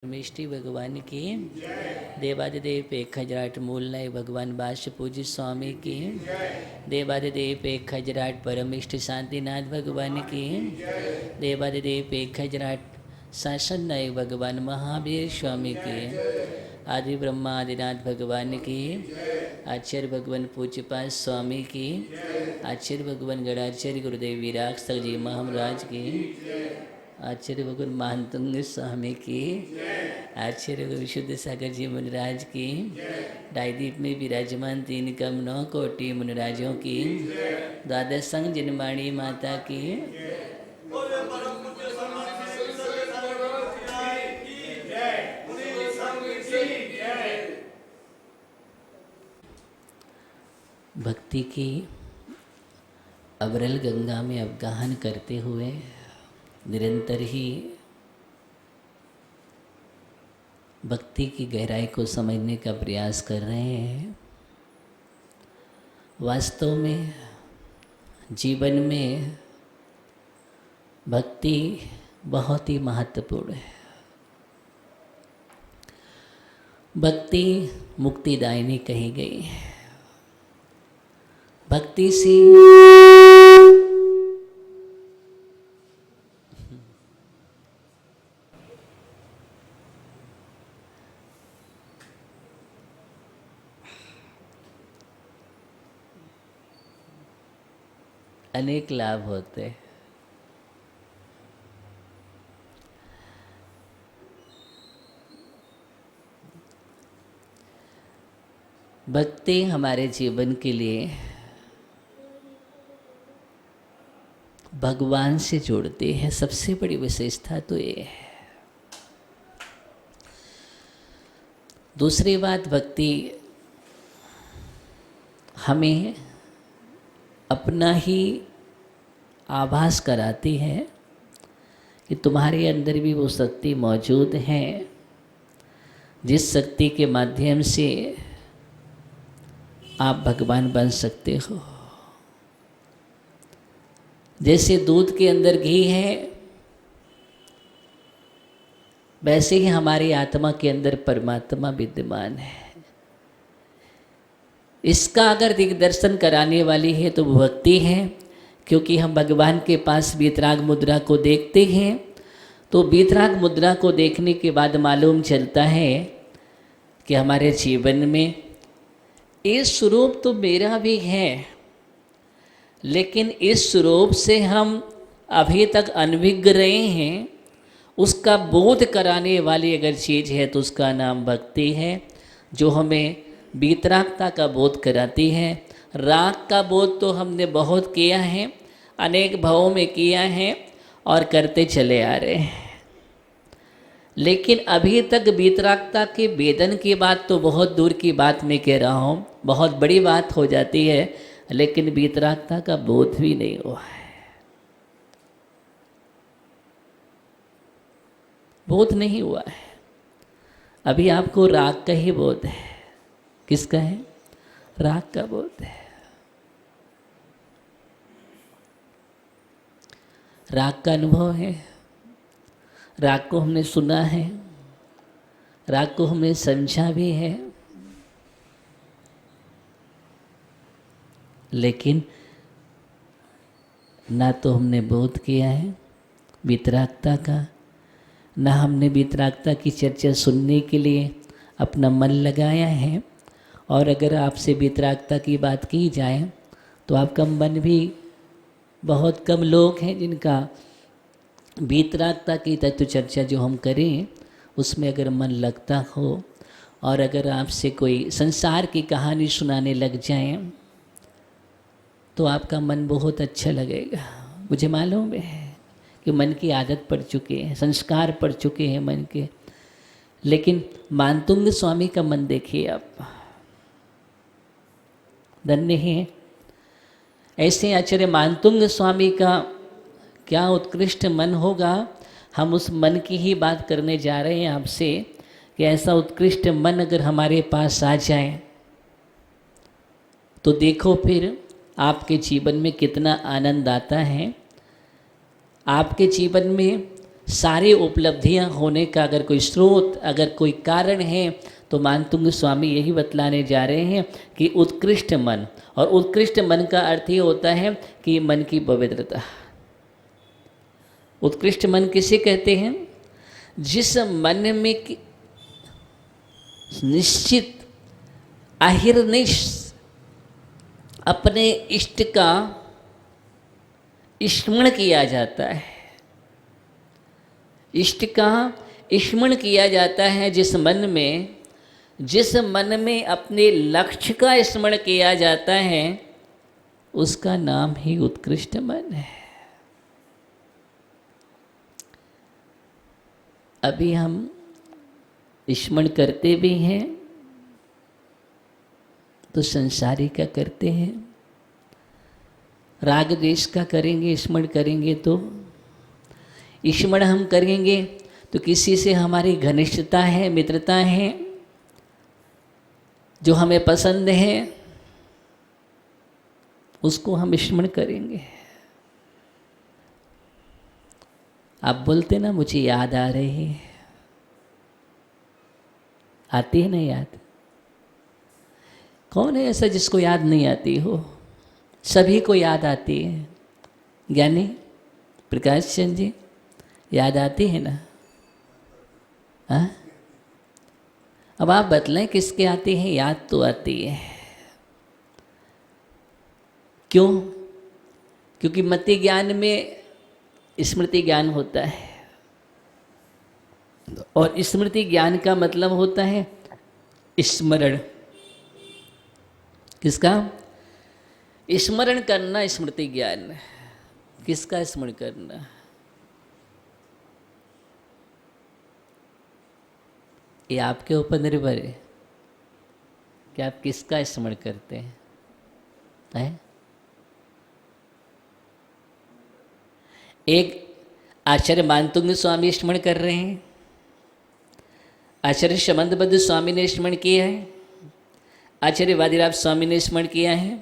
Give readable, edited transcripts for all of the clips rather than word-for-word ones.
मिष्टि भगवान की देवादिदेव पे खजराट मूल नय भगवान बाश पूज्य स्वामी की देवादिदेव पे खजराट परम इष्ट शांतिनाथ भगवान की देवादिदेव पे खजराट शासन नय भगवान महावीर स्वामी की आदि ब्रह्मा आदिनाथ भगवान की आचार्य भगवान पूज्यपाद स्वामी की आचार्य भगवान गणाचार्य गुरुदेव विराग जी महाराज की आचार्य भगवान महानतुंग स्वामी की आचार्य विशुद्ध सागर जी मुनिराज की डायदीप में विराजमान 3 कम 9 कोटि मुनिराजों की द्वादश संग जिनवाणी माता की भक्ति की अविरल गंगा में अवगाहन करते हुए निरंतर ही भक्ति की गहराई को समझने का प्रयास कर रहे हैं। वास्तव में जीवन में भक्ति बहुत ही महत्वपूर्ण है। भक्ति मुक्तिदायिनी कही गई है। भक्ति से अनेक लाभ होते हैं। भक्ति हमारे जीवन के लिए भगवान से जोड़ते हैं। सबसे बड़ी विशेषता तो ये है। दूसरी बात, भक्ति हमें अपना ही आभास कराती है कि तुम्हारे अंदर भी वो शक्ति मौजूद है जिस शक्ति के माध्यम से आप भगवान बन सकते हो। जैसे दूध के अंदर घी है, वैसे ही हमारी आत्मा के अंदर परमात्मा विद्यमान है। इसका अगर दिग्दर्शन कराने वाली है तो भक्ति है, क्योंकि हम भगवान के पास वीतराग मुद्रा को देखते हैं तो वीतराग मुद्रा को देखने के बाद मालूम चलता है कि हमारे जीवन में ये स्वरूप तो मेरा भी है, लेकिन इस स्वरूप से हम अभी तक अनभिज्ञ रहे हैं। उसका बोध कराने वाली अगर चीज़ है तो उसका नाम भक्ति है, जो हमें वीतरागता का बोध कराती है। राग का बोध तो हमने बहुत किया है, अनेक भावों में किया है और करते चले आ रहे हैं, लेकिन अभी तक वीतरागता के वेदन की बात तो बहुत दूर की बात मैं कह रहा हूँ, बहुत बड़ी बात हो जाती है, लेकिन वीतरागता का बोध भी नहीं हुआ है। बोध नहीं हुआ है। अभी आपको राग का ही बोध है। किसका है? राग का बोध है। राग का अनुभव है। राग को हमने सुना है, राग को हमने समझा भी है, लेकिन ना तो हमने बोध किया है वीतरागता का, ना हमने वीतरागता की चर्चा सुनने के लिए अपना मन लगाया है। और अगर आपसे वीतरागता की बात की जाए तो आपका मन भी, बहुत कम लोग हैं जिनका वीतरागता की तत्व चर्चा जो हम करें उसमें अगर मन लगता हो, और अगर आपसे कोई संसार की कहानी सुनाने लग जाए तो आपका मन बहुत अच्छा लगेगा। मुझे मालूम है कि मन की आदत पड़ चुकी है, संस्कार पड़ चुके हैं मन के। लेकिन मानतुंग स्वामी का मन देखिए आप, धन्य है। ऐसे आचार्य मानतुंग स्वामी का क्या उत्कृष्ट मन होगा। हम उस मन की ही बात करने जा रहे हैं आपसे कि ऐसा उत्कृष्ट मन अगर हमारे पास आ जाए तो देखो फिर आपके जीवन में कितना आनंद आता है। आपके जीवन में सारी उपलब्धियां होने का अगर कोई स्रोत, अगर कोई कारण है, तो मानतुंग स्वामी यही बतलाने जा रहे हैं कि उत्कृष्ट मन। और उत्कृष्ट मन का अर्थ ये होता है कि मन की पवित्रता। उत्कृष्ट मन किसे कहते हैं? जिस मन में निश्चित अहिर्निश अपने इष्ट का स्मरण किया जाता है, इष्ट का स्मरण किया जाता है, जिस मन में अपने लक्ष्य का स्मरण किया जाता है, उसका नाम ही उत्कृष्ट मन है। अभी हम स्मरण करते भी हैं तो संसारी का करते हैं, राग द्वेष का करेंगे, स्मरण करेंगे तो स्मरण हम करेंगे तो किसी से हमारी घनिष्ठता है, मित्रता है, जो हमें पसंद है, उसको हम स्मरण करेंगे। आप बोलते ना मुझे याद आ रही है, आती है ना याद? कौन है ऐसा जिसको याद नहीं आती हो? सभी को याद आती है। ज्ञानी प्रकाश चंद जी, याद आती है ना? हाँ, अब आप बतलाएं किसके आती है? याद तो आती है। क्यों? क्योंकि मति ज्ञान में स्मृति ज्ञान होता है, और स्मृति ज्ञान का मतलब होता है स्मरण। किसका स्मरण करना? स्मृति ज्ञान। किसका स्मरण करना? ये आपके ऊपर निर्भर है कि आप किसका स्मरण करते हैं, है? एक आचार्य मानतुंग स्वामी स्मरण कर रहे हैं, आचार्य शमंतबद्ध स्वामी ने स्मरण किया है, आचार्य वादिराज स्वामी ने स्मरण किया है,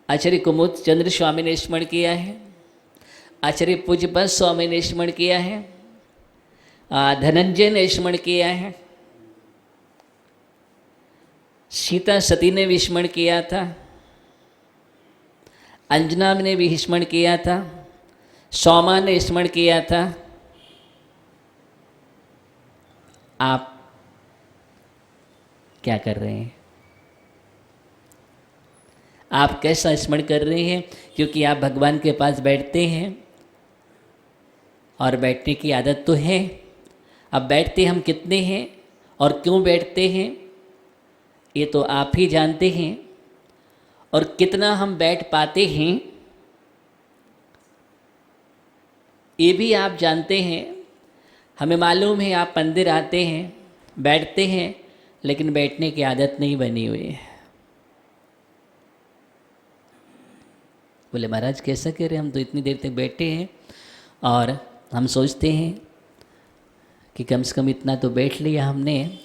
आचार्य कुमुद चंद्र स्वामी ने स्मरण किया है, आचार्य पूज्यपाद स्वामी ने स्मरण किया है, धनंजय ने स्मरण किया है, सीता सती ने भी स्मरण किया था, अंजना ने भी स्मरण किया था, सौमा ने स्मरण किया था। आप क्या कर रहे हैं? आप कैसा स्मरण कर रहे हैं? क्योंकि आप भगवान के पास बैठते हैं, और बैठने की आदत तो है। अब बैठते हम कितने हैं और क्यों बैठते हैं, ये तो आप ही जानते हैं। और कितना हम बैठ पाते हैं, ये भी आप जानते हैं। हमें मालूम है आप मंदिर आते हैं, बैठते हैं, लेकिन बैठने की आदत नहीं बनी हुई है। बोले महाराज कैसा कह रहे, हम तो इतनी देर तक बैठे हैं और हम सोचते हैं कि कम से कम इतना तो बैठ लिया हमने,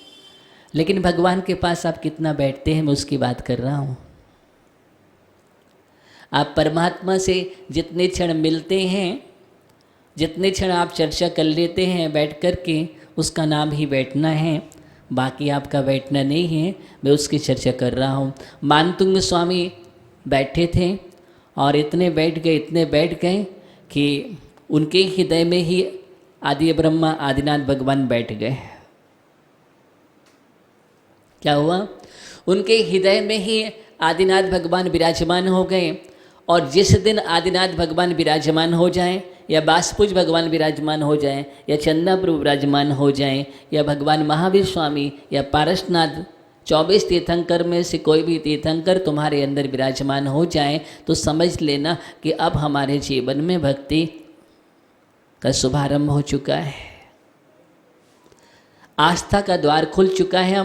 लेकिन भगवान के पास आप कितना बैठते हैं, मैं उसकी बात कर रहा हूँ। आप परमात्मा से जितने क्षण मिलते हैं, जितने क्षण आप चर्चा कर लेते हैं बैठ कर के, उसका नाम ही बैठना है, बाकी आपका बैठना नहीं है। मैं उसकी चर्चा कर रहा हूँ। मानतुंग स्वामी बैठे थे और इतने बैठ गए कि उनके हृदय में ही आदि ब्रह्मा आदिनाथ भगवान बैठ गए। क्या हुआ? उनके हृदय में ही आदिनाथ भगवान विराजमान हो गए। और जिस दिन आदिनाथ भगवान विराजमान हो जाएं, या बासपुज भगवान विराजमान हो जाएं, या चंदा प्रभु विराजमान हो जाएं, या भगवान महावीर स्वामी या पारसनाथ, 24 तीर्थंकर में से कोई भी तीर्थंकर तुम्हारे अंदर विराजमान हो जाएं, तो समझ लेना कि अब हमारे जीवन में भक्ति का शुभारंभ हो चुका है। आस्था का द्वार खुल चुका है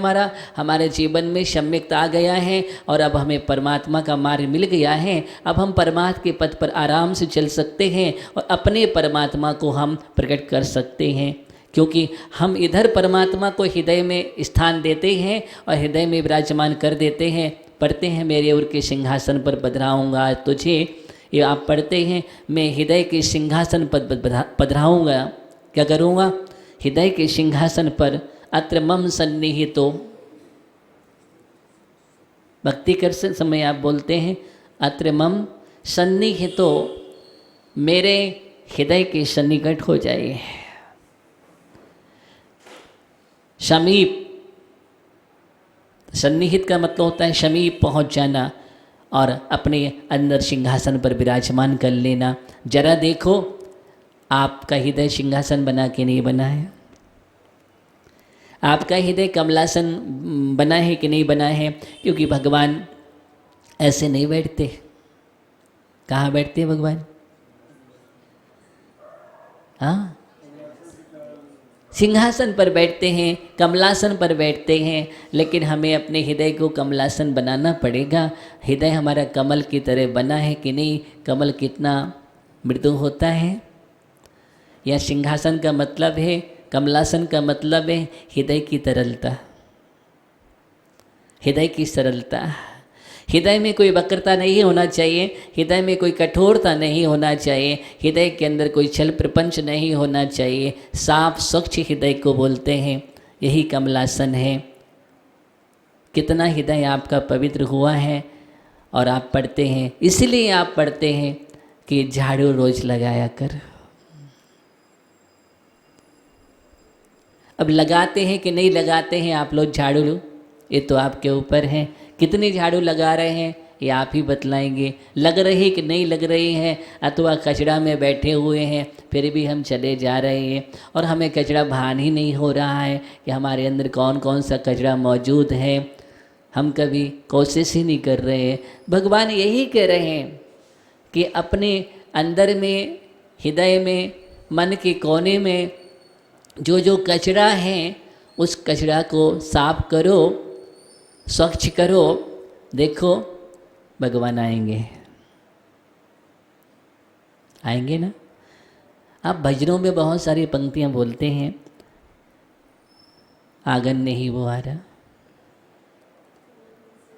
हमारे जीवन में सम्यकता आ गया है, और अब हमें परमात्मा का मार्ग मिल गया है। अब हम परमात्मा के पथ पर आराम से चल सकते हैं और अपने परमात्मा को हम प्रकट कर सकते हैं, क्योंकि हम इधर परमात्मा को हृदय में स्थान देते हैं और हृदय में विराजमान कर देते हैं। पढ़ते हैं, मेरे उर के सिंहासन पर बधराऊँगा तुझे, ये आप पढ़ते हैं, मैं हृदय के सिंहासन पर पधराऊँगा। क्या करूँगा? हृदय के सिंहासन पर अत्र मम सन्निहितो। भक्ति कर समय आप बोलते हैं अत्र मम सन्निहितो, मेरे हृदय के सन्निकट हो जाए। समीप, सन्निहित का मतलब होता है समीप पहुंच जाना और अपने अंदर सिंहासन पर विराजमान कर लेना। जरा देखो, आपका हृदय सिंहासन बना के नहीं बना है? आपका हृदय कमलासन बना है कि नहीं बना है? क्योंकि भगवान ऐसे नहीं बैठते। कहाँ बैठते हैं भगवान? हाँ, सिंहासन पर बैठते हैं, कमलासन पर बैठते हैं। लेकिन हमें अपने हृदय को कमलासन बनाना पड़ेगा। हृदय हमारा कमल की तरह बना है कि नहीं? कमल कितना मृदु होता है। या सिंहासन का मतलब है, कमलासन का मतलब है हृदय की तरलता, हृदय की सरलता। हृदय में कोई वक्रता नहीं होना चाहिए, हृदय में कोई कठोरता नहीं होना चाहिए, हृदय के अंदर कोई छल प्रपंच नहीं होना चाहिए। साफ स्वच्छ हृदय को बोलते हैं, यही कमलासन है। कितना हृदय आपका पवित्र हुआ है। और आप पढ़ते हैं, इसलिए आप पढ़ते हैं कि झाड़ू रोज लगाया कर। अब लगाते हैं कि नहीं लगाते हैं आप लोग झाड़ू, ये तो आपके ऊपर है। कितने झाड़ू लगा रहे हैं ये आप ही बतलाएंगे। लग रही कि नहीं लग रही है, अथवा कचरा में बैठे हुए हैं फिर भी हम चले जा रहे हैं और हमें कचरा भान ही नहीं हो रहा है कि हमारे अंदर कौन कौन सा कचरा मौजूद है। हम कभी कोशिश ही नहीं कर रहे हैं। भगवान यही कह रहे हैं कि अपने अंदर में, हृदय में, मन के कोने में जो जो कचरा है उस कचरा को साफ करो, स्वच्छ करो। देखो भगवान आएंगे, आएंगे ना। आप भजनों में बहुत सारी पंक्तियां बोलते हैं, आंगन नहीं वो आ रहा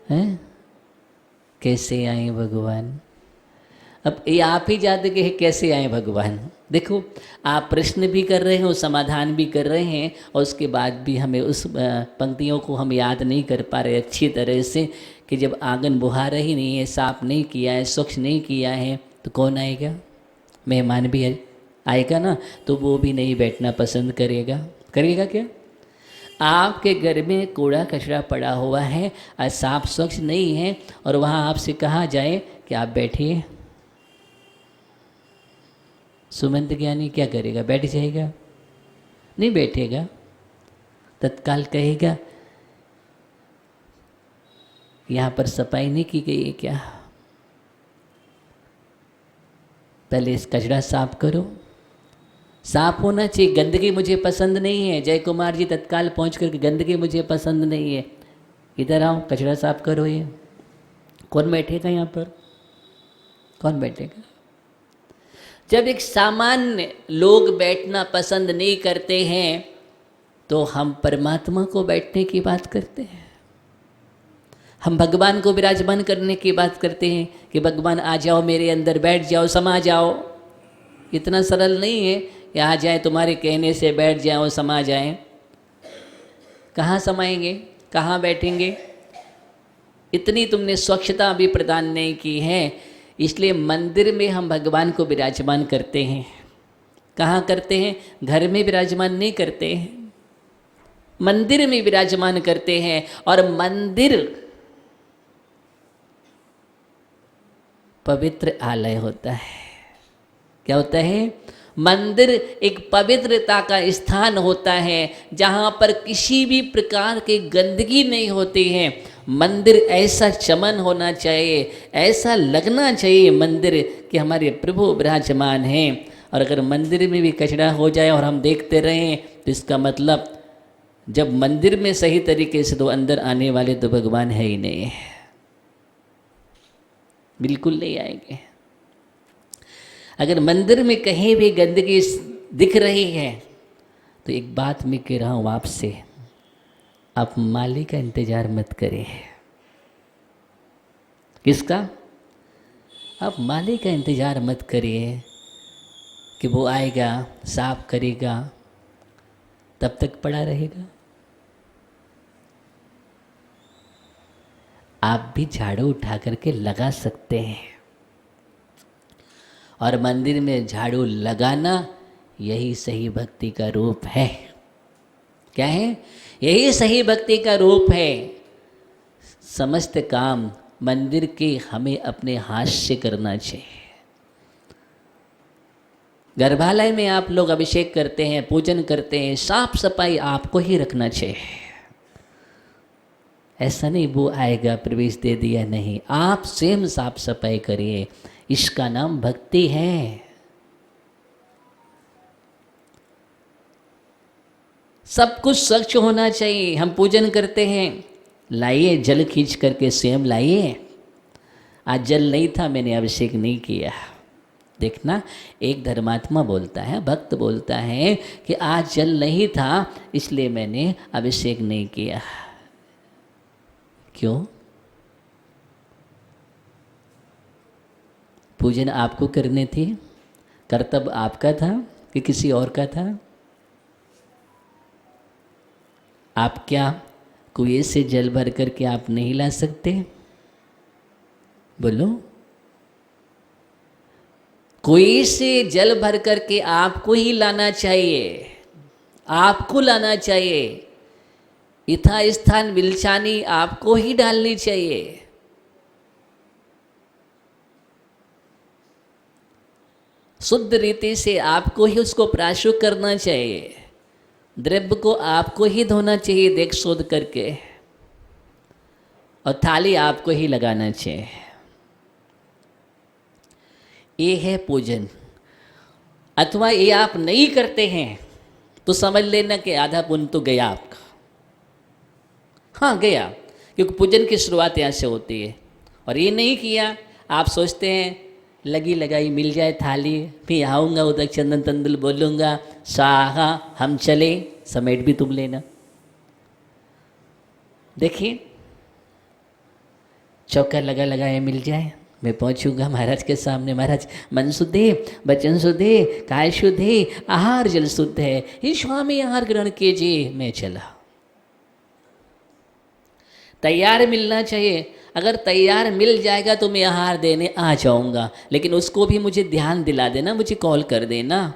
है, कैसे आए भगवान। अब ये आप ही जानते कि कैसे आए भगवान। देखो, आप प्रश्न भी कर रहे हैं और समाधान भी कर रहे हैं, और उसके बाद भी हमें उस पंक्तियों को हम याद नहीं कर पा रहे अच्छी तरह से कि जब आंगन बुहारा ही नहीं है, साफ नहीं किया है, स्वच्छ नहीं किया है, तो कौन आएगा? मेहमान भी आएगा ना, तो वो भी नहीं बैठना पसंद करेगा। करेगा क्या? आपके घर में कूड़ा कचरा पड़ा हुआ है और साफ स्वच्छ नहीं है, और वहाँ आपसे कहा जाए कि आप बैठिए, सुमंत ज्ञानी क्या करेगा? बैठ जाएगा? नहीं बैठेगा, तत्काल कहेगा यहाँ पर सफाई नहीं की गई है क्या? पहले इस कचरा साफ करो। साफ होना चाहिए। गंदगी मुझे पसंद नहीं है। जय कुमार जी तत्काल पहुँच करके, गंदगी मुझे पसंद नहीं है, इधर आओ कचरा साफ करो। ये कौन बैठेगा यहाँ पर? कौन बैठेगा? जब एक सामान्य लोग बैठना पसंद नहीं करते हैं तो हम परमात्मा को बैठने की बात करते हैं, हम भगवान को विराजमान करने की बात करते हैं कि भगवान आ जाओ मेरे अंदर, बैठ जाओ, समा जाओ। इतना सरल नहीं है कि आ जाए तुम्हारे कहने से बैठ जाओ, समा जाए। कहाँ समाएंगे? कहाँ बैठेंगे? इतनी तुमने स्वच्छता भी प्रदान नहीं की है। इसलिए मंदिर में हम भगवान को विराजमान करते हैं। कहाँ करते हैं? घर में विराजमान नहीं करते हैं, मंदिर में विराजमान करते हैं। और मंदिर पवित्र आलय होता है। क्या होता है? मंदिर एक पवित्रता का स्थान होता है जहाँ पर किसी भी प्रकार की गंदगी नहीं होती है। मंदिर ऐसा चमन होना चाहिए, ऐसा लगना चाहिए मंदिर कि हमारे प्रभु विराजमान हैं। और अगर मंदिर में भी कचरा हो जाए और हम देखते रहें तो इसका मतलब जब मंदिर में सही तरीके से तो अंदर आने वाले तो भगवान है ही नहीं, बिल्कुल नहीं आएंगे। अगर मंदिर में कहीं भी गंदगी दिख रही है तो एक बात मैं कह रहा हूँ आपसे, आप माली का इंतजार मत करें। किसका? आप माली का इंतज़ार मत करिए कि वो आएगा साफ करेगा तब तक पड़ा रहेगा। आप भी झाड़ू उठा करके लगा सकते हैं, और मंदिर में झाड़ू लगाना यही सही भक्ति का रूप है। क्या है? यही सही भक्ति का रूप है। समस्त काम मंदिर के हमें अपने हाथ से करना चाहिए। गर्भालय में आप लोग अभिषेक करते हैं, पूजन करते हैं, साफ सफाई आपको ही रखना चाहिए। ऐसा नहीं वो आएगा प्रवेश दे दिया, नहीं, आप स्वयं साफ सफाई करिए। इसका नाम भक्ति है। सब कुछ स्वच्छ होना चाहिए। हम पूजन करते हैं, लाइए जल खींच करके स्वयं लाइए। आज जल नहीं था, मैंने अभिषेक नहीं किया। देखना, एक धर्मात्मा बोलता है, भक्त बोलता है कि आज जल नहीं था इसलिए मैंने अभिषेक नहीं किया। क्यों? पूजन आपको करने थी, कर्तव्य आपका था कि किसी और का था? आप क्या कुएं से जल भर करके आप नहीं ला सकते? बोलो। कुएं से जल भर करके आपको ही लाना चाहिए, आपको लाना चाहिए। इथा स्थान विलचानी आपको ही डालनी चाहिए। शुद्ध रीति से आपको ही उसको प्राशुक करना चाहिए। द्रव्य को आपको ही धोना चाहिए देख शोध करके, और थाली आपको ही लगाना चाहिए। ये है पूजन। अथवा ये आप नहीं करते हैं तो समझ लेना कि आधा पुण्य तो गया आपका। हाँ गया, क्योंकि पूजन की शुरुआत यहाँ से होती है। और ये नहीं किया, आप सोचते हैं लगी लगाई मिल जाए थाली, फिर आऊँगा उधर चंदन तंदुल बोलूँगा, साहा हम चले, समेट भी तुम लेना। देखिए, चौका लगा लगाए मिल जाए, मैं पहुंचूंगा महाराज के सामने, महाराज मन शुद्ध है, वचन शुद्ध है, काय शुद्ध है, आहार जल शुद्ध है, हे स्वामी आहार ग्रहण कीजिए। मैं चला। तैयार मिलना चाहिए। अगर तैयार मिल जाएगा तो मैं आहार देने आ जाऊंगा, लेकिन उसको भी मुझे ध्यान दिला देना, मुझे कॉल कर देना।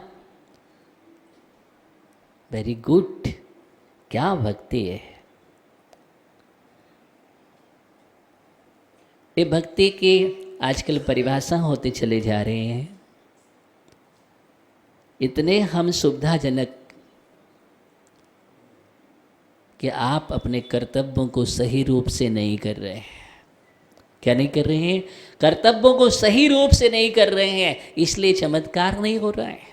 वेरी गुड, क्या भक्ति है। ये भक्ति की आजकल परिभाषा होते चले जा रहे हैं। इतने हम सुविधाजनक कि आप अपने कर्तव्यों को सही रूप से नहीं कर रहे हैं। क्या नहीं कर रहे हैं? कर्तव्यों को सही रूप से नहीं कर रहे हैं, इसलिए चमत्कार नहीं हो रहा है।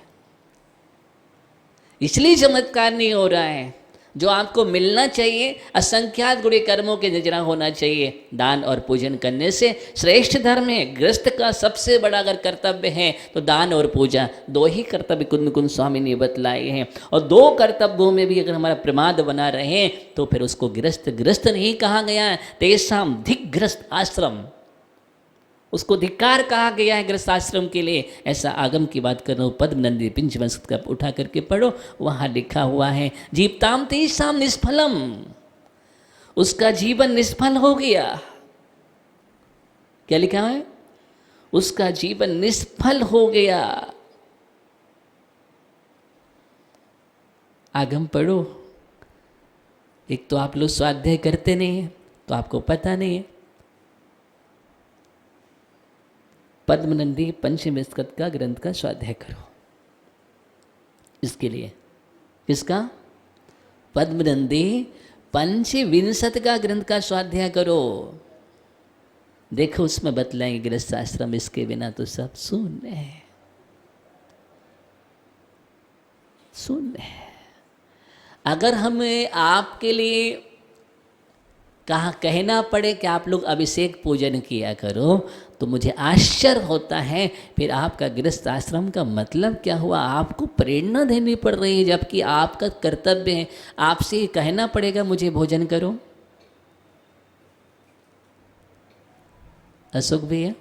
इसलिए चमत्कार नहीं हो रहा है। जो आपको मिलना चाहिए, असंख्यात गुणे कर्मों के नजरा होना चाहिए। दान और पूजन करने से श्रेष्ठ धर्म है। गृहस्थ का सबसे बड़ा अगर कर्तव्य है तो दान और पूजा, दो ही कर्तव्य कुंद कुंद स्वामी ने बतलाए हैं। और दो कर्तव्यों में भी अगर हमारा प्रमाद बना रहे तो फिर उसको गृहस्थ गृहस्थ नहीं कहा गया है, तेषाम धिग्रस्त आश्रम, उसको धिक्कार कहा गया है गृहस्थ आश्रम के लिए। ऐसा आगम की बात कर रहा हूँ। पद्मनंदी पिंचवंश का उठा करके पढ़ो, वहाँ लिखा हुआ है जीवताम तेषाम निष्फलम, उसका जीवन निष्फल हो गया। क्या लिखा है? उसका जीवन निष्फल हो गया। आगम पढ़ो। एक तो आप लोग स्वाध्याय करते नहीं है तो आपको पता नहीं है। पद्मनंदी पंचविंशत का ग्रंथ का स्वाध्याय करो। इसके लिए किसका? पद्मनंदी पंचविंशत का ग्रंथ का स्वाध्याय करो। देखो उसमें बतलाएंगे गृहस्थ आश्रम, इसके बिना तो सब शून्य है, शून्य है। अगर हमें आपके लिए कहना पड़े कि आप लोग अभिषेक पूजन किया करो तो मुझे आश्चर्य होता है। फिर आपका गृहस्थ आश्रम का मतलब क्या हुआ? आपको प्रेरणा देनी पड़ रही है, जबकि आपका कर्तव्य है आपसे कहना पड़ेगा मुझे भोजन करो। अशोक भैया,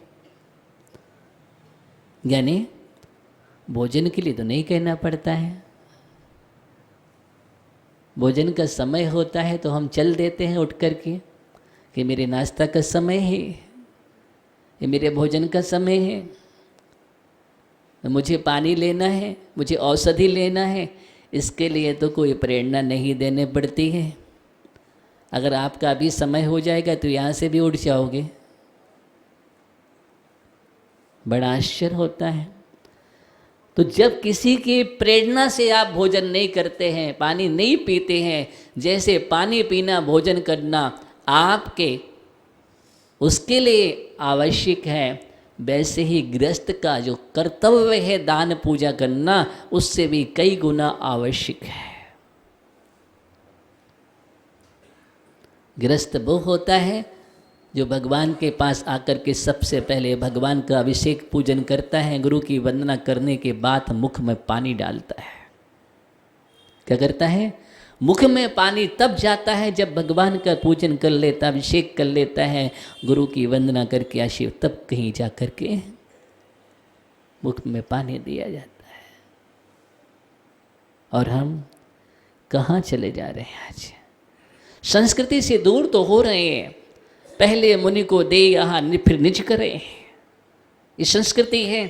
यानी भोजन के लिए तो नहीं कहना पड़ता है। भोजन का समय होता है तो हम चल देते हैं उठ कर के कि मेरे नाश्ता का समय है, ये मेरे भोजन का समय है, मुझे पानी लेना है, मुझे औषधि लेना है। इसके लिए तो कोई प्रेरणा नहीं देने पड़ती है। अगर आपका अभी समय हो जाएगा तो यहाँ से भी उठ जाओगे। बड़ा आश्चर्य होता है। तो जब किसी की प्रेरणा से आप भोजन नहीं करते हैं, पानी नहीं पीते हैं, जैसे पानी पीना भोजन करना आपके उसके लिए आवश्यक है, वैसे ही गृहस्थ का जो कर्तव्य है दान पूजा करना, उससे भी कई गुना आवश्यक है। गृहस्थ वो होता है जो भगवान के पास आकर के सबसे पहले भगवान का अभिषेक पूजन करता है, गुरु की वंदना करने के बाद मुख में पानी डालता है। क्या करता है? मुख में पानी तब जाता है जब भगवान का पूजन कर लेता, अभिषेक कर लेता है, गुरु की वंदना करके आशीर्वाद, तब कहीं जा कर के मुख में पानी दिया जाता है। और हम कहाँ चले जा रहे हैं आज? संस्कृति से दूर तो हो रहे हैं। पहले मुनि को दे आहार फिर निज करे, ये संस्कृति है।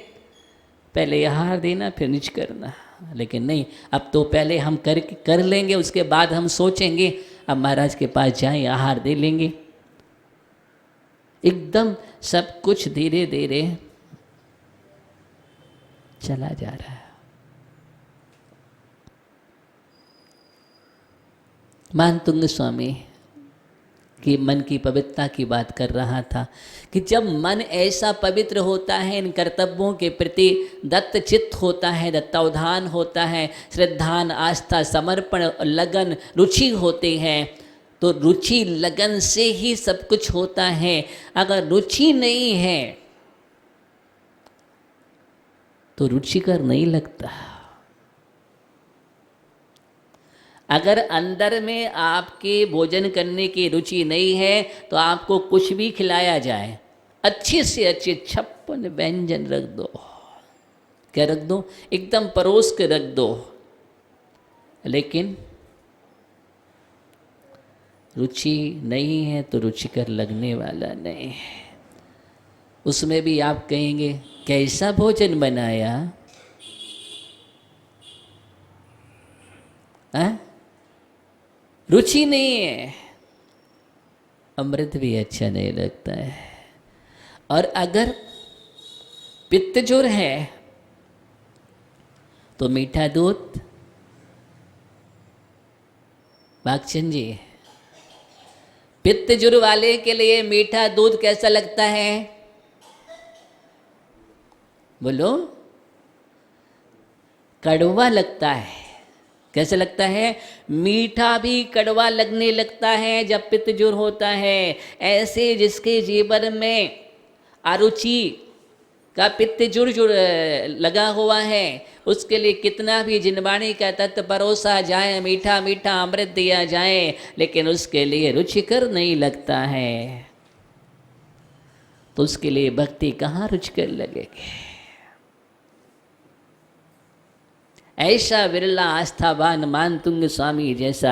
पहले आहार देना फिर निज करना, लेकिन नहीं, अब तो पहले हम कर लेंगे, उसके बाद हम सोचेंगे। अब महाराज के पास जाएं, आहार दे लेंगे। एकदम सब कुछ धीरे धीरे चला जा रहा है। मानतुंग स्वामी कि मन की पवित्रता की बात कर रहा था कि जब मन ऐसा पवित्र होता है, इन कर्तव्यों के प्रति दत्त चित्त होता है, दत्तावधान होता है, श्रद्धान, आस्था, समर्पण, लगन, रुचि होते हैं, तो रुचि लगन से ही सब कुछ होता है। अगर रुचि नहीं है तो रुचिकर नहीं लगता। अगर अंदर में आपके भोजन करने की रुचि नहीं है तो आपको कुछ भी खिलाया जाए, अच्छे से अच्छे 56 व्यंजन रख दो, क्या रख दो, एकदम परोस के रख दो, लेकिन रुचि नहीं है तो रुचिकर लगने वाला नहीं है। उसमें भी आप कहेंगे कैसा भोजन बनाया, रुचि नहीं है, अमृत भी अच्छा नहीं लगता है। और अगर पित्तजोर है तो मीठा दूध, बागचंद जी, पित्तजोर वाले के लिए मीठा दूध कैसा लगता है? बोलो, कड़वा लगता है। कैसे लगता है? मीठा भी कड़वा लगने लगता है जब पित्तजोर होता है। ऐसे जिसके जीवन में अरुचि का पित्तजोर जो लगा हुआ है, उसके लिए कितना भी जिनवाणी का तत्व परोसा जाए, मीठा मीठा अमृत दिया जाए, लेकिन उसके लिए रुचिकर नहीं लगता है, तो उसके लिए भक्ति कहाँ रुचिकर लगेगी? ऐसा विरला आस्थावान मानतुंग स्वामी जैसा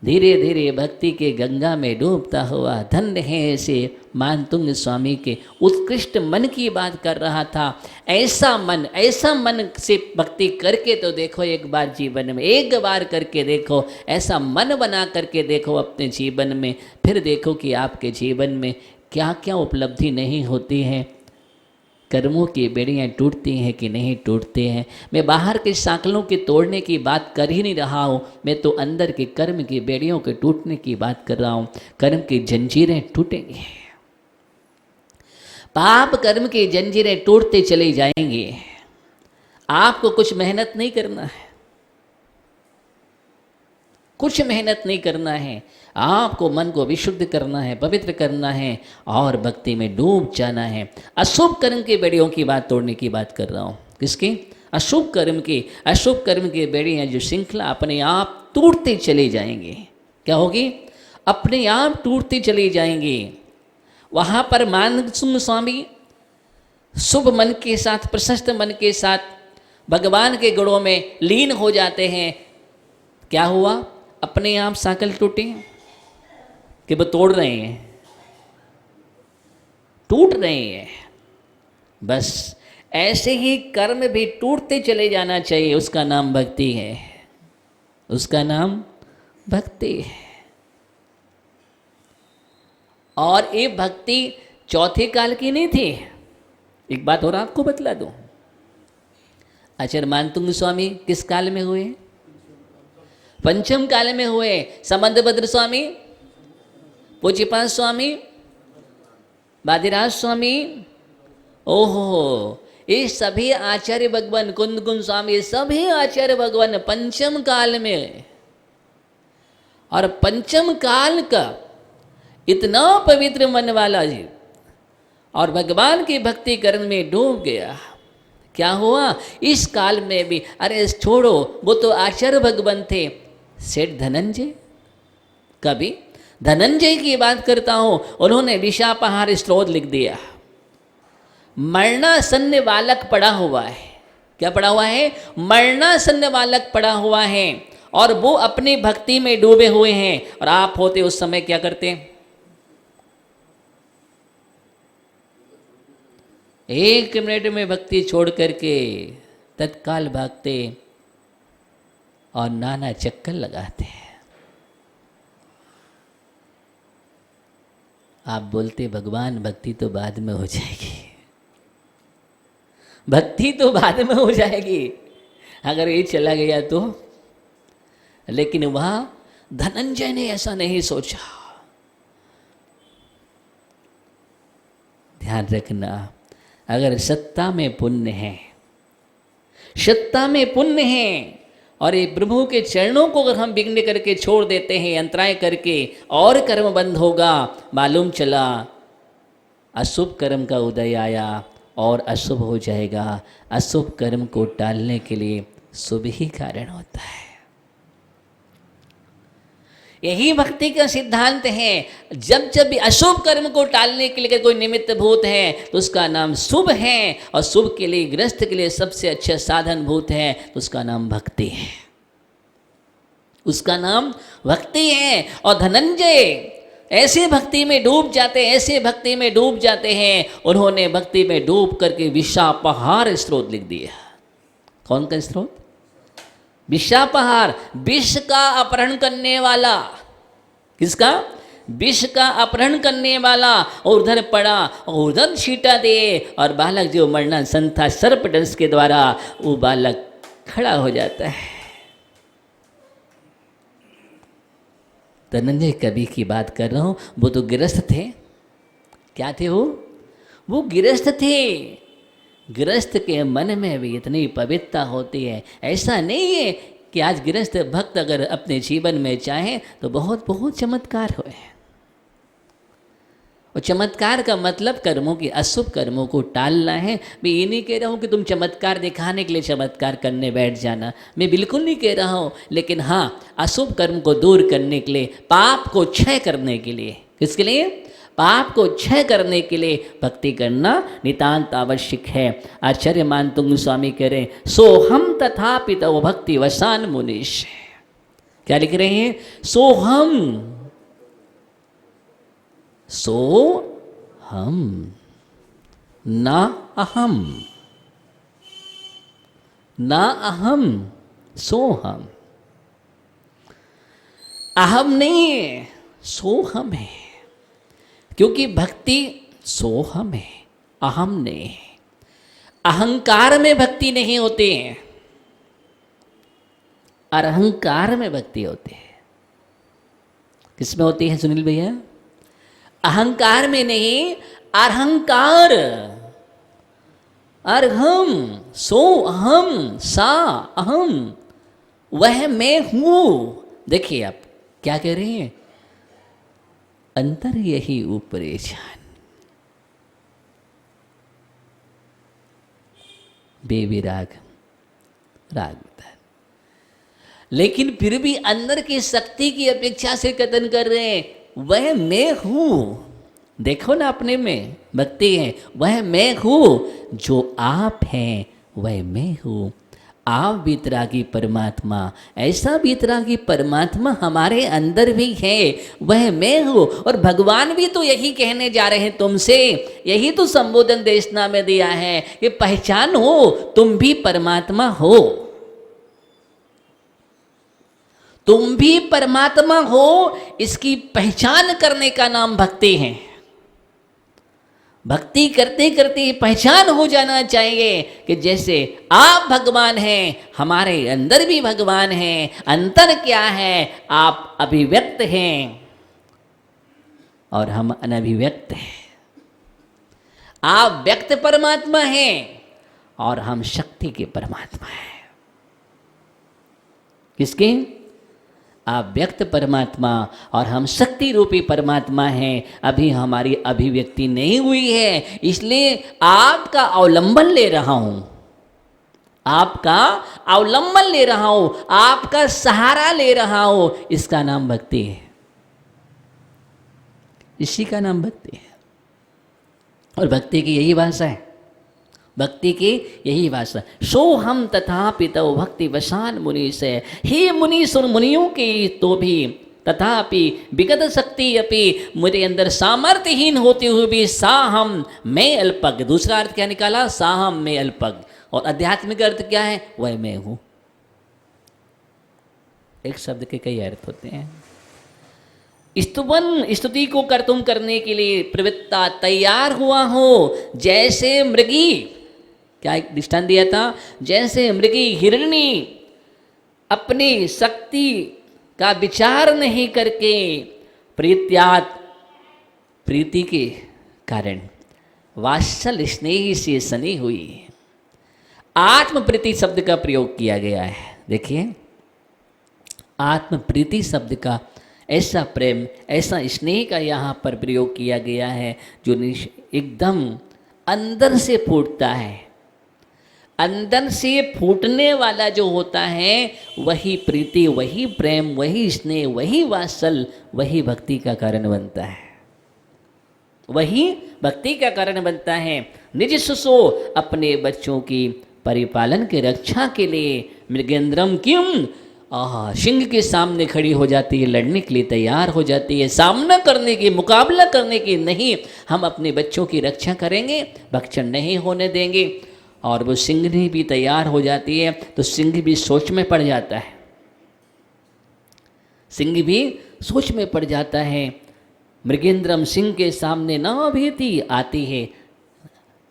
धीरे धीरे भक्ति के गंगा में डूबता हुआ धन्य है ऐसे मानतुंग स्वामी के उत्कृष्ट मन की बात कर रहा था। ऐसा मन से भक्ति करके तो देखो एक बार जीवन में, एक बार करके देखो, ऐसा मन बना करके देखो अपने जीवन में, फिर देखो कि आपके जीवन में क्या क्या उपलब्धि नहीं होती है। कर्मों की बेड़ियाँ टूटती हैं कि नहीं टूटती हैं। मैं बाहर के सांकलों के तोड़ने की बात कर ही नहीं रहा हूँ, मैं तो अंदर के कर्म की बेड़ियों के टूटने की बात कर रहा हूँ। कर्म की जंजीरें टूटेंगी, पाप कर्म की जंजीरें टूटते चले जाएंगे। आपको कुछ मेहनत नहीं करना है, कुछ मेहनत नहीं करना है, आपको मन को विशुद्ध करना है, पवित्र करना है और भक्ति में डूब जाना है। अशुभ कर्म की बेड़ियों की बात तोड़ने की बात कर रहा हूँ। किसकी? अशुभ कर्म की। अशुभ कर्म की बेड़ियाँ जो श्रृंखला अपने आप टूटते चले जाएंगे। क्या होगी? अपने आप टूटते चले जाएंगे। वहाँ पर मानतुंग स्वामी शुभ मन के साथ, प्रशस्त मन के साथ भगवान के गुणों में लीन हो जाते हैं, क्या हुआ? अपने आप सांकल टूटे कि वो तोड़ रहे हैं, टूट रहे हैं। बस ऐसे ही कर्म भी टूटते चले जाना चाहिए। उसका नाम भक्ति है, उसका नाम भक्ति है। और ये भक्ति चौथे काल की नहीं थी। एक बात और आपको बतला दूं, आचार्य मानतुंग स्वामी किस काल में हुए? पंचम काल में हुए। समंतभद्र स्वामी, पूज्यपाद स्वामी, बादीराज स्वामी, ओहो, ये सभी आचार्य भगवान, कुंद स्वामी, सभी आचार्य भगवान पंचम काल में। और पंचम काल का इतना पवित्र मन वाला जी और भगवान की भक्ति करने में डूब गया। क्या हुआ? इस काल में भी, अरे छोड़ो, वो तो आचार्य भगवान थे। सेठ धनंजय, कभी धनंजय की बात करता हूं, उन्होंने विशापाहार स्त्रोत लिख दिया। मरणासन्न बालक पड़ा हुआ है। क्या पड़ा हुआ है? मरणासन्न बालक पड़ा हुआ है और वो अपनी भक्ति में डूबे हुए हैं। और आप होते उस समय क्या करते? एक मिनट में भक्ति छोड़ करके तत्काल भागते और नाना चक्कर लगाते हैं। आप बोलते भगवान भक्ति तो बाद में हो जाएगी, भक्ति तो बाद में हो जाएगी अगर ये चला गया तो। लेकिन वहां धनंजय ने ऐसा नहीं सोचा। ध्यान रखना, अगर सत्ता में पुण्य है, सत्ता में पुण्य है और ये प्रभु के चरणों को अगर हम विघ्न करके छोड़ देते हैं, अंतराय करके, और कर्म बंद होगा। मालूम चला अशुभ कर्म का उदय आया और अशुभ हो जाएगा। अशुभ कर्म को टालने के लिए शुभ ही कारण होता है। यही भक्ति का सिद्धांत है। जब जब भी अशुभ कर्म को टालने के लिए कोई निमित्त भूत है तो उसका नाम शुभ है, और शुभ के लिए, गृहस्थ के लिए सबसे अच्छा साधन भूत है तो उसका नाम भक्ति है, उसका नाम भक्ति है। और धनंजय ऐसे भक्ति में डूब जाते, ऐसे भक्ति में डूब जाते हैं, उन्होंने भक्ति में डूब करके विशापाहार स्त्रोत लिख दिया। कौन का स्त्रोत? विशापाहार, विष का अपहरण करने वाला। किसका? विष का अपहरण करने वाला। और उधर पड़ा और उधर छीटा दे, और बालक जो मरणासन था, सर्पदंश के द्वारा वो बालक खड़ा हो जाता है। धनंजय कवि की बात कर रहा हूं, वो तो गृहस्थ थे। क्या थे वो गृहस्थ थे। गृहस्थ के मन में भी इतनी पवित्रता होती है। ऐसा नहीं है कि आज गृहस्थ भक्त अगर अपने जीवन में चाहे तो बहुत बहुत चमत्कार हुए। और चमत्कार का मतलब कर्मों की, अशुभ कर्मों को टालना है। मैं ये नहीं कह रहा हूँ कि तुम चमत्कार दिखाने के लिए चमत्कार करने बैठ जाना, मैं बिल्कुल नहीं कह रहा हूँ। लेकिन हाँ, अशुभ कर्म को दूर करने के लिए, पाप को क्षय करने के लिए, किसके लिए? पाप को क्षय करने के लिए भक्ति करना नितांत आवश्यक है। आचार्य मानतुंग स्वामी कह रहे हैं, सोहम तथापि तव भक्ति वसान मुनीश। क्या लिख रहे हैं? सोहम, सो हम, ना अहम, ना अहम, सो हम। अहम नहीं है, सो हम है। क्योंकि भक्ति सोहम है, अहम नहीं है। अहंकार में भक्ति नहीं होती है, और अहंकार में भक्ति होती है। किसमें होती है सुनील भैया? अहंकार में नहीं, अहंकार। अरहम, सो अहम, सा अहम, वह मैं हूं। देखिए आप क्या कह रहे हैं? अंतर यही ऊपरे जान, बेविराग राग। लेकिन फिर भी अंदर की शक्ति की अपेक्षा से कथन कर रहे हैं, वह मैं हूं, देखो ना अपने में भक्ति है। वह मैं हूँ, जो आप हैं वह मैं हूँ। आप वीतरागी परमात्मा, ऐसा वीतरागी परमात्मा हमारे अंदर भी है, वह मैं हूँ। और भगवान भी तो यही कहने जा रहे हैं तुमसे, यही तो संबोधन देशना में दिया है कि पहचान हो, तुम भी परमात्मा हो, तुम भी परमात्मा हो। इसकी पहचान करने का नाम भक्ति है। भक्ति करते करते पहचान हो जाना चाहिए कि जैसे आप भगवान हैं, हमारे अंदर भी भगवान हैं। अंतर क्या है? आप अभिव्यक्त हैं और हम अनभिव्यक्त हैं। आप व्यक्त परमात्मा हैं और हम शक्ति के परमात्मा हैं। किसके? आप व्यक्त परमात्मा और हम शक्ति रूपी परमात्मा हैं। अभी हमारी अभिव्यक्ति नहीं हुई है, इसलिए आपका अवलंबन ले रहा हूं, आपका अवलंबन ले रहा हूं, आपका सहारा ले रहा हूं। इसका नाम भक्ति है, इसी का नाम भक्ति है। और भक्ति की यही भाषा है, भक्ति की यही भाषा। सो हम तथापि तव भक्ति वसान मुनि से, हे मुनि सुन मुनियों की तो भी तथापि विगत शक्ति अपि, मेरे अंदर सामर्थ्यहीन होते हुए भी साहम मैं अल्पज्ञ। दूसरा अर्थ क्या निकाला? साहम मैं अल्पज्ञ। और आध्यात्मिक अर्थ क्या है? वह मैं हूं। एक शब्द के कई अर्थ होते हैं। स्तुवन स्तुति को कर्तुम करने के लिए प्रवृत्ता तैयार हुआ हो, जैसे मृगी। क्या एक दृष्टांत दिया था? जैसे मृगी हिरणी अपनी शक्ति का विचार नहीं करके प्रीत्यात, प्रीति के कारण वात्सल स्नेह से सनी हुई। आत्मप्रीति शब्द का प्रयोग किया गया है। देखिए, आत्मप्रीति शब्द का ऐसा प्रेम, ऐसा स्नेह का यहाँ पर प्रयोग किया गया है जो एकदम अंदर से फूटता है। अंदर से फूटने वाला जो होता है वही प्रीति, वही प्रेम, वही स्नेह, वही वात्सल, वही भक्ति का कारण बनता है, वही भक्ति का कारण बनता है। निज सुसो, अपने बच्चों की परिपालन के रक्षा के लिए मृगेंद्रम किम, सिंह के सामने खड़ी हो जाती है, लड़ने के लिए तैयार हो जाती है, सामना करने की, मुकाबला करने की। नहीं, हम अपने बच्चों की रक्षा करेंगे, भक्षण नहीं होने देंगे। और वो सिंह भी तैयार हो जाती है तो सिंह भी सोच में पड़ जाता है, सिंह भी सोच में पड़ जाता है। मृगेंद्रम, सिंह के सामने न भीति, आती है,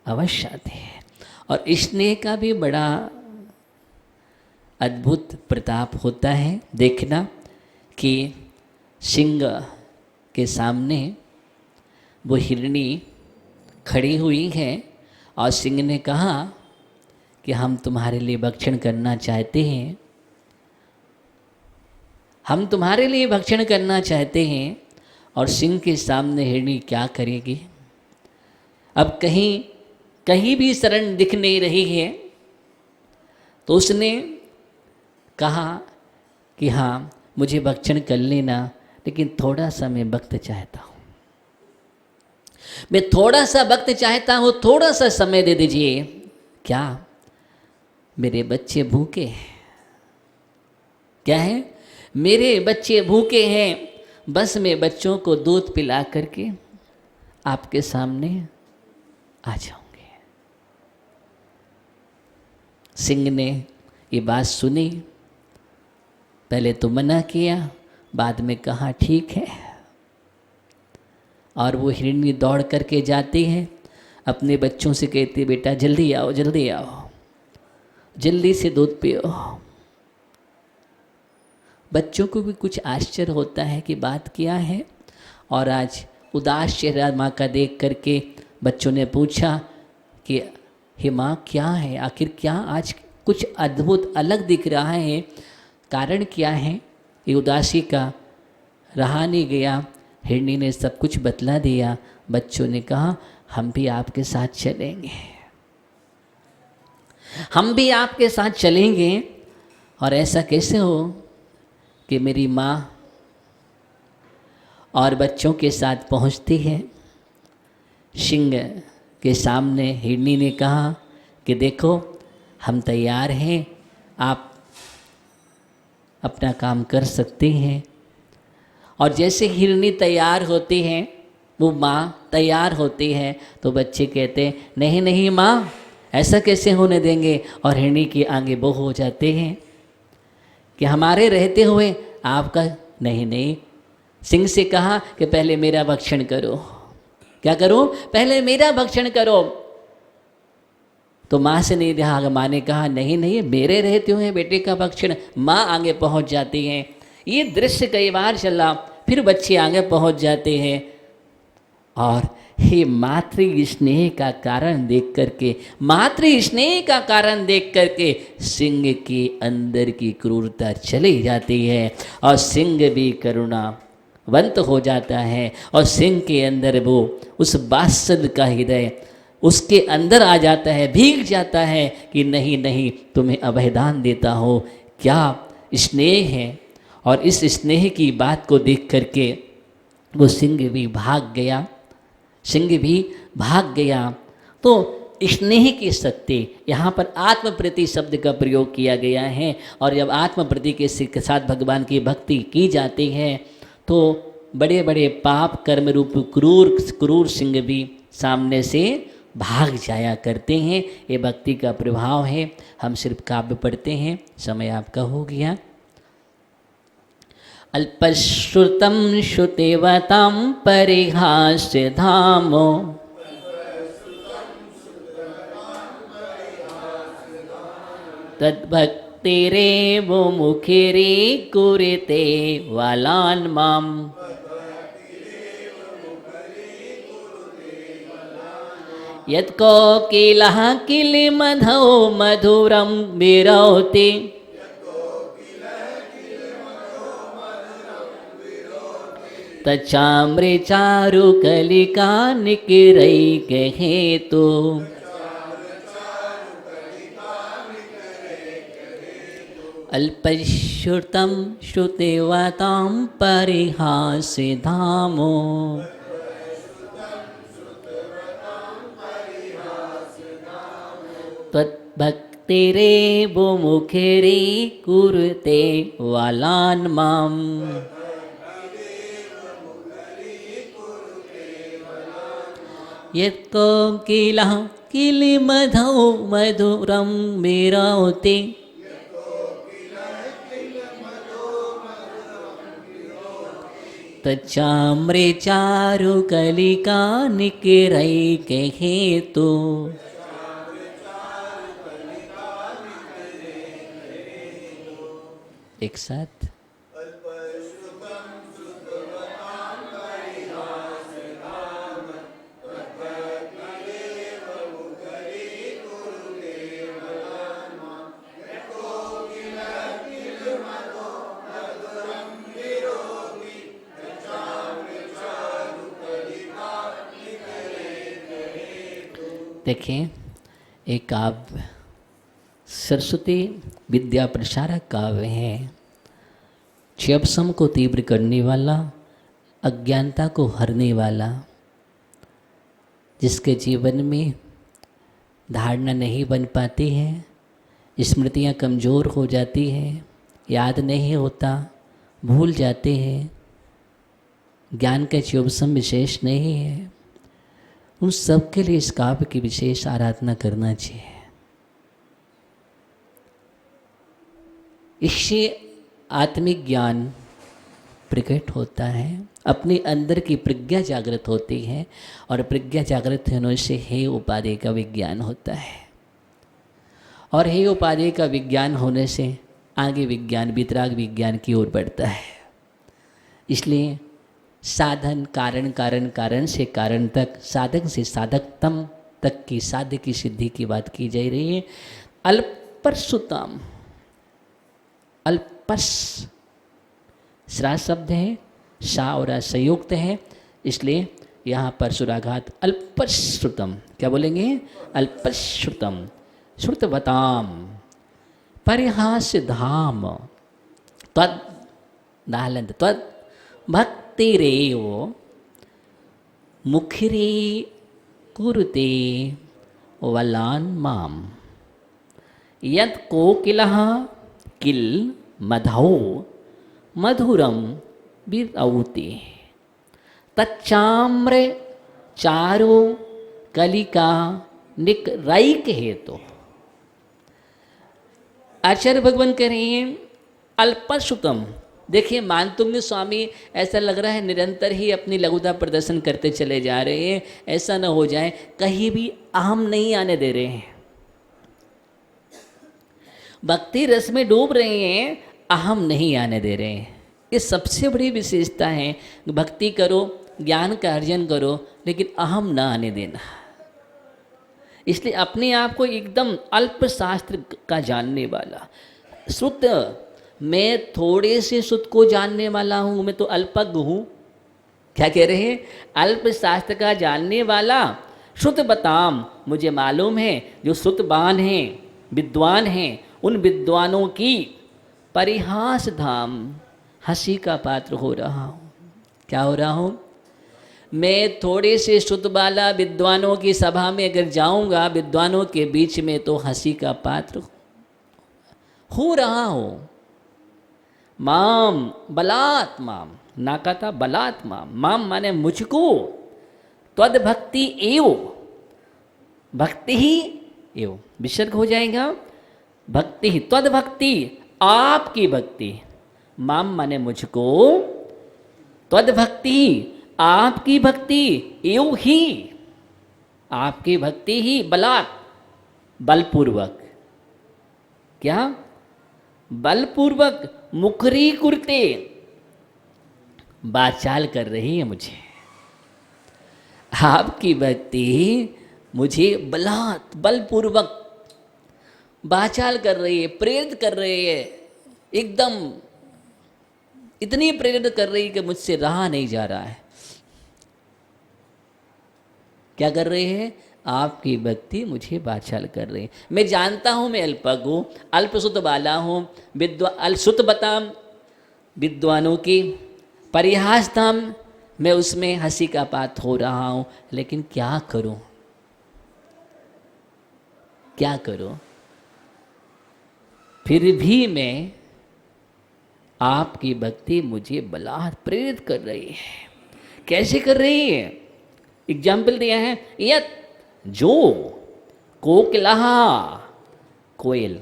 अवश्य आती है। और स्नेह का भी बड़ा अद्भुत प्रताप होता है। देखना कि सिंह के सामने वो हिरणी खड़ी हुई है और सिंह ने कहा कि हम तुम्हारे लिए भक्षण करना चाहते हैं, हम तुम्हारे लिए भक्षण करना चाहते हैं। और सिंह के सामने हिरणी क्या करेगी? अब कहीं भी शरण दिख नहीं रही है, तो उसने कहा कि हाँ, मुझे भक्षण कर लेना, लेकिन थोड़ा सा मैं वक्त चाहता हूँ, मैं थोड़ा सा वक्त चाहता हूँ, थोड़ा सा समय दे दीजिए। क्या? मेरे बच्चे भूखे हैं। क्या है? मेरे बच्चे भूखे हैं, बस मैं बच्चों को दूध पिला करके आपके सामने आ जाऊंगे। सिंह ने ये बात सुनी, पहले तो मना किया, बाद में कहा ठीक है। और वो हिरणी दौड़ करके जाती है, अपने बच्चों से कहती, बेटा जल्दी आओ, जल्दी आओ, जल्दी से दूध पियो। बच्चों को भी कुछ आश्चर्य होता है कि बात क्या है। और आज उदास चेहरा माँ का देख करके बच्चों ने पूछा कि हे माँ, क्या है? आखिर क्या आज कुछ अद्भुत अलग दिख रहा है, कारण क्या है? ये उदासी का रहा नहीं गया। हिरणी ने सब कुछ बतला दिया। बच्चों ने कहा, हम भी आपके साथ चलेंगे, हम भी आपके साथ चलेंगे। और ऐसा कैसे हो कि मेरी माँ और बच्चों के साथ पहुँचती है सिंह के सामने हिरनी ने कहा कि देखो हम तैयार हैं, आप अपना काम कर सकते हैं। और जैसे हिरनी तैयार होती हैं, वो माँ तैयार होती है, तो बच्चे कहते हैं नहीं नहीं माँ, ऐसा कैसे होने देंगे। और हिरनी के आगे वो हो जाते हैं कि हमारे रहते हुए आपका। नहीं नहीं, सिंह से कहा कि पहले मेरा भक्षण करो। क्या करो? पहले मेरा भक्षण करो। तो माँ से नहीं रहा, माँ ने कहा नहीं नहीं, मेरे रहते हुए बेटे का भक्षण। माँ आगे पहुँच जाती हैं। ये दृश्य कई बार चला, फिर बच्चे आगे पहुँच जाते हैं और हे मातृ स्नेह का कारण देख करके, मातृ स्नेह का कारण देख करके सिंह के अंदर की क्रूरता चली जाती है और सिंह भी करुणावंत हो जाता है। और सिंह के अंदर वो उस वात्सल्य का हृदय उसके अंदर आ जाता है, भीग जाता है कि नहीं नहीं, तुम्हें अभयदान देता हो। क्या स्नेह है। और इस स्नेह की बात को देख करके वो सिंह भी भाग गया, सिंह भी भाग गया। तो स्नेह की शक्ति, यहाँ पर आत्मप्रति शब्द का प्रयोग किया गया है। और जब आत्मप्रति के साथ भगवान की भक्ति की जाती है तो बड़े बड़े पाप कर्म रूप क्रूर सिंह भी सामने से भाग जाया करते हैं। ये भक्ति का प्रभाव है। हम सिर्फ काव्य पढ़ते हैं। समय आपका हो गया। अल्पश्रुतं श्रुतिवतां परिहास्य धामो तद्भक्तिरेव मुखिरी कुरुते वालान् माम्। यत्कोकिलः किलिमधौ मधुरं विरौति तच्चाम्रचारुकलिका निकिरैकहेतु। अल्पश्रुतं श्रुतिवतां परिहास्य धामो त्वद्भक्तिरेव मुखिरी कुरुते वालान् माम्। यत्कोकिलः किलिमधौ मधुरं विरौति तच्चाम्रचारुकलिका निकिरैकहेतु। एक साथ देखें, एक काव्य सरस्वती विद्या प्रसारक काव्य है। क्षयपसम को तीव्र करने वाला, अज्ञानता को हरने वाला, जिसके जीवन में धारणा नहीं बन पाती है, स्मृतियाँ कमज़ोर हो जाती हैं, याद नहीं होता, भूल जाते हैं, ज्ञान का क्षयपसम विशेष नहीं है, उन सब के लिए इस काव्य की विशेष आराधना करना चाहिए। इससे आत्मिक ज्ञान प्रकट होता है, अपने अंदर की प्रज्ञा जागृत होती है और प्रज्ञा जागृत होने से हे उपाधि का विज्ञान होता है। और हे उपाधि का विज्ञान होने से आगे विज्ञान वितराग विज्ञान की ओर बढ़ता है। इसलिए साधन कारण, कारण कारण से कारण तक, साधक से साधकतम तक की साध्य की सिद्धि की बात की जा रही है। अल्पस्रुतम, अल्पस श्रा शब्द है, शा और संयुक्त है, इसलिए यहाँ पर सुराघात अल्पश्रुतम। क्या बोलेंगे? अल्पश्रुतम। श्रुतवताम परिहास्य धाम त्वद दाहलंत त्वद भक्तिरेव मुखिरी कुरुते वलान माम यत् कोकिलः किल मधौ मधुरम बिरौति तच्चाम्र चारो कलिका निकराइक हेतु। आचार्य भगवान कह रहे हैं अल्पश्रुतम। देखिए मानतुंग स्वामी ऐसा लग रहा है निरंतर ही अपनी लघुता प्रदर्शन करते चले जा रहे हैं। ऐसा न हो जाए कहीं भी अहम नहीं आने दे रहे हैं, भक्ति रस में डूब रहे हैं, अहम नहीं आने दे रहे हैं। ये सबसे बड़ी विशेषता है। भक्ति करो, ज्ञान का अर्जन करो, लेकिन अहम न आने देना। इसलिए अपने आप को एकदम अल्प शास्त्र का जानने वाला, श्रुत, मैं थोड़े से श्रुत को जानने वाला हूँ, मैं तो अल्पज्ञ हूँ। क्या कह रहे हैं? अल्प शास्त्र का जानने वाला, श्रुत बताम, मुझे मालूम है जो श्रुतवान हैं, विद्वान हैं, उन विद्वानों की परिहास धाम, हंसी का पात्र हो रहा हूँ। क्या हो रहा हूँ? मैं थोड़े से श्रुत वाला विद्वानों की सभा में अगर जाऊंगा, विद्वानों के बीच में, तो हंसी का पात्र हो रहा हूँ। माम बलात् माम, ना का था बलात् माम, माम माने मुझको, त्वद भक्ति एव, भक्ति ही एव, विसर्ग हो जाएगा, भक्ति ही, त्वद भक्ति, आपकी भक्ति, माम माने मुझको, त्वद भक्ति, आपकी भक्ति, एव ही, आपकी भक्ति ही, बलात्, बलपूर्वक, क्या? बलपूर्वक, मुखरी कुरते, बाचाल कर रही है मुझे। आपकी भक्ति मुझे बलात्, बलपूर्वक बाचाल कर रही है, प्रेरित कर रही है, एकदम इतनी प्रेरित कर रही है कि मुझसे रहा नहीं जा रहा है। क्या कर रही है? आपकी भक्ति मुझे बाचाल कर रही है। मैं जानता हूँ मैं अल्पज्ञ हूँ, अल्पसुत वाला हूँ, अल्पसुत बताम, विद्वानों की परिहास धाम, मैं उसमें हंसी का पात्र हो रहा हूँ, लेकिन क्या करूँ? क्या करूँ? फिर भी मैं, आपकी भक्ति मुझे बलात् प्रेरित कर रही है। कैसे कर रही है? एग्जाम्पल दिया है, यत, जो, कोकिलहा, कोयल,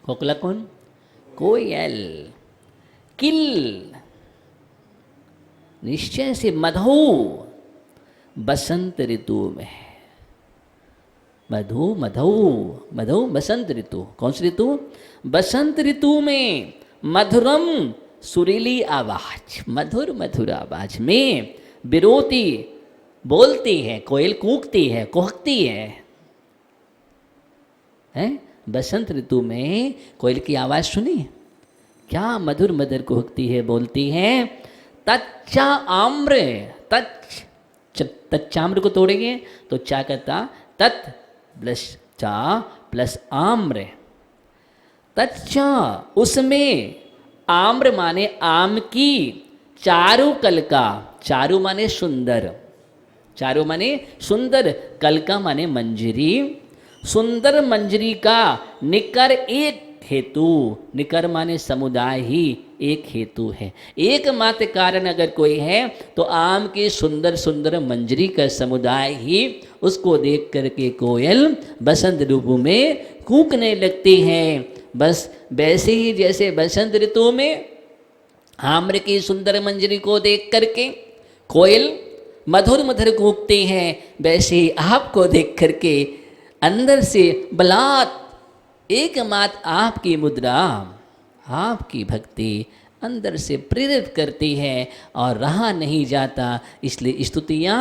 कोकिला कौन? कोयल, किल, निश्चय से, मधु, बसंत ऋतु में, मधु मधु मधु, बसंत ऋतु, कौन सी ऋतु? बसंत ऋतु में, मधुरम, सुरीली आवाज, मधुर मधुर आवाज में, बिरोती, बोलती है, कोयल कूकती है, कुहकती है, हैं? बसंत ऋतु में कोयल की आवाज सुनी? क्या मधुर मधुर कुहकती है, बोलती है। तच्चा आम्र, तच्चाम्र को तोड़ेंगे तो चा कहता तत् प्लस चा प्लस आम्र, तच्चा, उसमें, आम्र माने आम की, चारु कल का, चारु माने सुंदर, चारु माने सुंदर, कल का माने मंजरी, सुंदर मंजरी का निकर एक हेतु, निकर माने समुदाय ही एक हेतु है। एकमात्र कारण अगर कोई है तो आम की सुंदर सुंदर मंजरी का समुदाय ही, उसको देख करके कोयल बसंत ऋतु में कूकने लगती है। बस वैसे ही जैसे बसंत ऋतु में आम्र की सुंदर मंजरी को देख करके कोयल मधुर मधुर कूकती हैं, वैसे ही आपको देख करके अंदर से बलात्, एकमात्र आपकी मुद्रा, आपकी भक्ति अंदर से प्रेरित करती है और रहा नहीं जाता। इसलिए स्तुतियाँ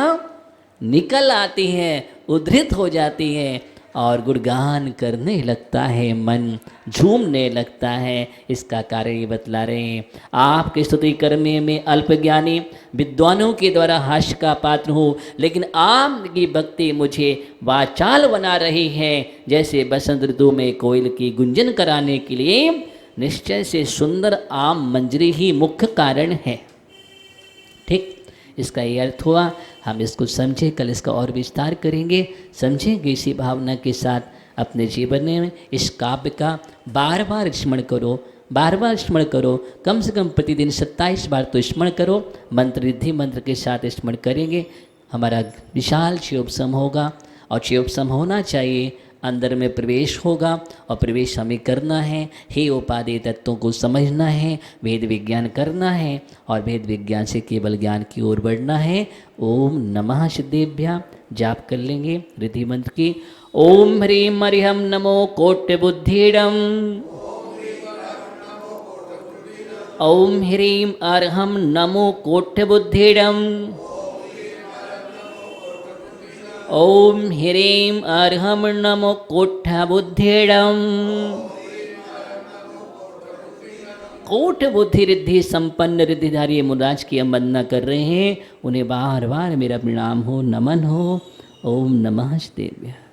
निकल आती हैं, उद्धृत हो जाती हैं और गुणगान करने लगता है, मन झूमने लगता है। इसका कार्य ये बतला रहे हैं। आपकी स्तुति करने में अल्पज्ञानी विद्वानों के द्वारा हास्य का पात्र हूँ, लेकिन आपकी भक्ति मुझे वाचाल बना रही है। जैसे बसंत ऋतु में कोयल की गुंजन कराने के लिए निश्चय से सुंदर आम मंजरी ही मुख्य कारण है। ठीक इसका ये अर्थ हुआ। हम इसको समझे, कल इसका और विस्तार करेंगे, समझेंगे। इसी भावना के साथ अपने जीवन में इस काव्य का बार बार स्मरण करो, बार बार स्मरण करो, कम से कम प्रतिदिन 27 बार तो स्मरण करो। मंत्र रिद्धि मंत्र के साथ स्मरण करेंगे, हमारा विशाल शिवोपशम होगा। और शिवोपशम होना चाहिए, अंदर में प्रवेश होगा, और प्रवेश हमें करना है। हे उपादेय तत्वों को समझना है, वेद विज्ञान करना है, और वेद विज्ञान से केवल ज्ञान की ओर बढ़ना है। ओम नमः सिद्धेभ्यः जाप कर लेंगे रिद्धि मंत्र की। ओम ह्रीं अर्हं नमो कोटिबुद्धिडम्। ओम ह्रीं अर्हं नमो कोटिबुद्धिडम्। ओम ह्रीं अर्हं नमो कोटिबुद्धिडम्। कोट बुद्धि रिद्धि संपन्न रिद्धिधारी मुराज की हम वंदना कर रहे हैं, उन्हें बार बार मेरा प्रणाम हो, नमन हो। ओम नमः शिवाय।